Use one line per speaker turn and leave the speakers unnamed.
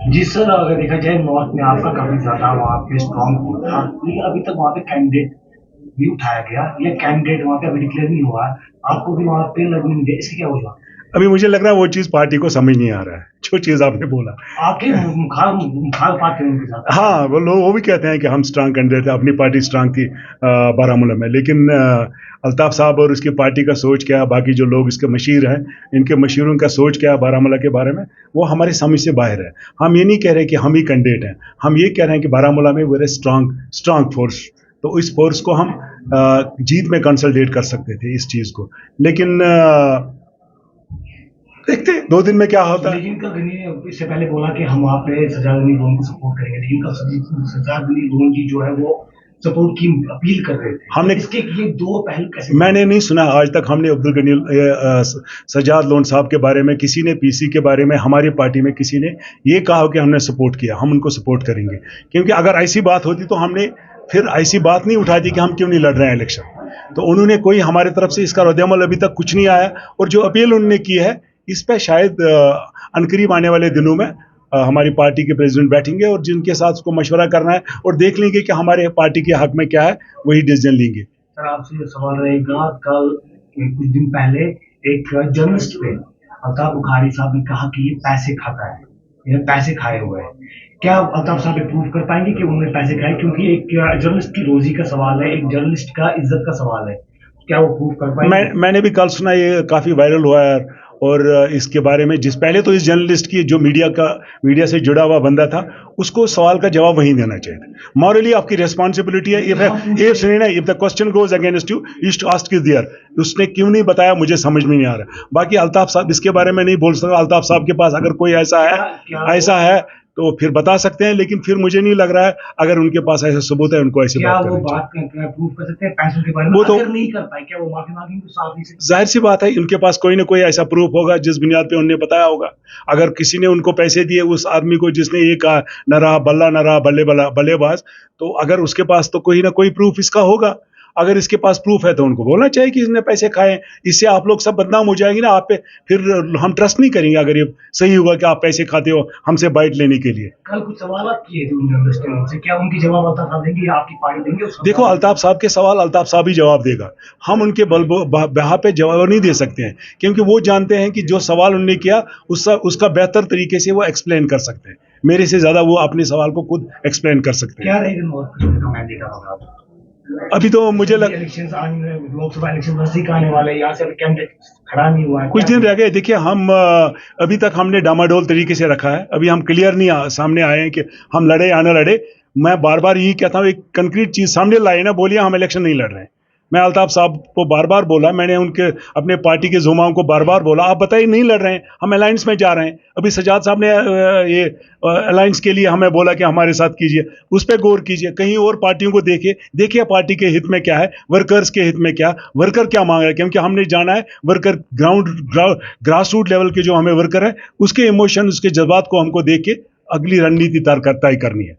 जी sir, अगर देखा जाए नॉर्थ में आपका काफी ज्यादा वहाँ पे स्ट्रॉन्ग होल्ड था, लेकिन अभी तक वहाँ पे कैंडिडेट नहीं उठाया गया। ये कैंडिडेट वहाँ पे अभी डिक्लेयर नहीं हुआ है। आपको भी वहाँ पे लड़ने नहीं दिया, इसकी क्या वजह?
अभी मुझे लग रहा है वो चीज पार्टी को समझ नहीं आ रहा है, जो चीज आपने बोला।
आपके मुखार मुखार पाते हैं उनके साथ।
हाँ, वो लोग वो भी कहते हैं कि हम स्ट्रांग कैंडिडेट थे, अपनी पार्टी स्ट्रांग थी बारामूला में, लेकिन अल्ताफ साहब और उसकी पार्टी का सोच क्या है, बाकी जो लोग इसके मशीर हैं, इनके मशीरों का सोच क्या है बारामूला के बारे में, वो हमारी समझ से बाहर है। हम ये नहीं कह रहे कि हम ही कैंडिडेट हैं, हम ये कह रहे हैं कि बारामूला में वेरी स्ट्रांग स्ट्रांग फोर्स, तो इस फोर्स को हम जीत में कंसल्टेट कर सकते थे इस चीज़ को, लेकिन देखते 2 दिन में क्या होता है।
लेकिन कल गनी ने इससे पहले बोला कि हम वहाँ पे सजाद अली लोन को सपोर्ट करेंगे, लेकिन कल सजाद अली लोन की जो है वो सपोर्ट की अपील कर रहे थे।
हमने
तो इसके ये दो पहलू कैसे?
मैंने नहीं सुना आज तक, हमने अब्दुल गनी सजाद लोन साहब के बारे में, किसी ने पीसी के बारे में, हमारी पार्टी में किसी ने ये कहा कि हमने सपोर्ट किया, हम उनको सपोर्ट करेंगे। क्योंकि अगर ऐसी बात होती तो हमने फिर ऐसी बात नहीं उठाई थी कि हम क्यों नहीं लड़ रहे हैं इलेक्शन। तो उन्होंने कोई हमारे तरफ से इसका रद्द-ए-अमल अभी तक कुछ नहीं आया, और जो अपील उन्होंने की है इस पर शायद अनकरीब आने वाले दिनों में हमारी पार्टी के प्रेसिडेंट बैठेंगे और जिनके साथ उसको मशवरा करना है और देख लेंगे कि हमारे पार्टी के हक में क्या है, वही डिसीजन लेंगे।
सर आपसे ये सवाल रहेगा, कल कुछ दिन पहले एक जर्नलिस्ट पे अल्ताफ बुखारी साहब ने कहा कि ये पैसे खाता है, ये पैसे खाए हुए हैं। क्या अल्ताफ साहब प्रूव कर पाएंगे कि उन्होंने पैसे खाए? क्योंकि एक जर्नलिस्ट की रोजी का सवाल है, एक जर्नलिस्ट का इज्जत का सवाल है। क्या वो प्रूव कर पाएंगे?
मैंने भी कल सुना, ये काफ़ी वायरल हुआ है, और इसके बारे में जिस पहले तो इस जर्नलिस्ट की जो मीडिया से जुड़ा हुआ बंदा था, उसको सवाल का जवाब वहीं देना चाहिए। मॉरली आपकी रिस्पॉन्सिबिलिटी है, if the question goes against you to ask is there, उसने क्यों नहीं बताया मुझे समझ में नहीं आ रहा। बाकी अल्ताफ साहब इसके बारे में नहीं बोल सकता, अल्ताफ साहब के पास अगर कोई ऐसा है तो फिर बता सकते हैं, लेकिन फिर मुझे नहीं लग रहा है अगर उनके पास ऐसा सबूत है उनको ऐसे
क्या
बात
वो
करनी
बात प्रूव कर सकते हैं पैसों के बारे में?
वो तो
अगर नहीं कर पाए, क्या वो माफी मांगेंगे? तो साफ नहीं सकते।
जाहिर सी बात है, उनके पास कोई ना कोई ऐसा प्रूफ होगा जिस बुनियाद पे उन्हें बताया होगा। अगर किसी ने उनको पैसे दिए, उस आदमी को जिसने ये कहा न रहा बल्ला न रहा बल्लेबाज, तो अगर उसके पास तो कोई ना कोई प्रूफ इसका होगा। अगर इसके पास प्रूफ है तो उनको बोलना चाहिए कि इसने पैसे खाए। इससे आप लोग सब बदनाम हो जाएंगे ना आप पे, फिर हम ट्रस्ट नहीं करेंगे अगर ये सही होगा कि आप पैसे खाते हो हमसे बाइट लेने के लिए।
कल कुछ सवाल किए थे उन जर्नलिस्ट ने उनसे, क्या उनकी जवाब अल्ताफ साहब देंगे या आपकी पार्टी देंगे?
देखो, अल्ताफ साहब के सवाल अल्ताफ साहब ही जवाब देगा, हम उनके बहा पे जवाब नहीं दे सकते हैं, क्योंकि वो जानते हैं कि जो सवाल उन्होंने किया उसका बेहतर तरीके से वो एक्सप्लेन कर सकते हैं। मेरे से ज्यादा वो अपने सवाल को खुद एक्सप्लेन कर सकते हैं।
क्या रहेगा नॉर्थ कश्मीर का मैंडेट होगा?
अभी तो मुझे
लोकसभा इलेक्शन नजदीक आने वाले, यहाँ से कैंडिडेट खड़ा नहीं हुआ है,
कुछ दिन रह गए। देखिए, हम अभी तक हमने डामाडोल तरीके से रखा है, अभी हम क्लियर नहीं सामने आए हैं कि हम लड़े या ना लड़े। मैं बार बार यही कहता हूँ, एक कंक्रीट चीज सामने लाए ना, बोलिए हम इलेक्शन नहीं लड़ रहे हैं। मैं अल्ताफ साहब को बार बार बोला, मैंने उनके अपने पार्टी के जुमाओं को बार बार बोला, आप बताइए नहीं लड़ रहे हैं, हम अलायंस में जा रहे हैं। अभी सजाद साहब ने ये अलायंस के लिए हमें बोला कि हमारे साथ कीजिए, उस पर गौर कीजिए, कहीं और पार्टियों को देखिए पार्टी के हित में क्या है, वर्कर्स के हित में क्या, वर्कर क्या मांग रहे हैं, क्योंकि हमने जाना है वर्कर ग्रास रूट लेवल के जो हमें वर्कर है उसके इमोशन, उसके जज्बात को हमको देख के अगली रणनीति तय करनी है।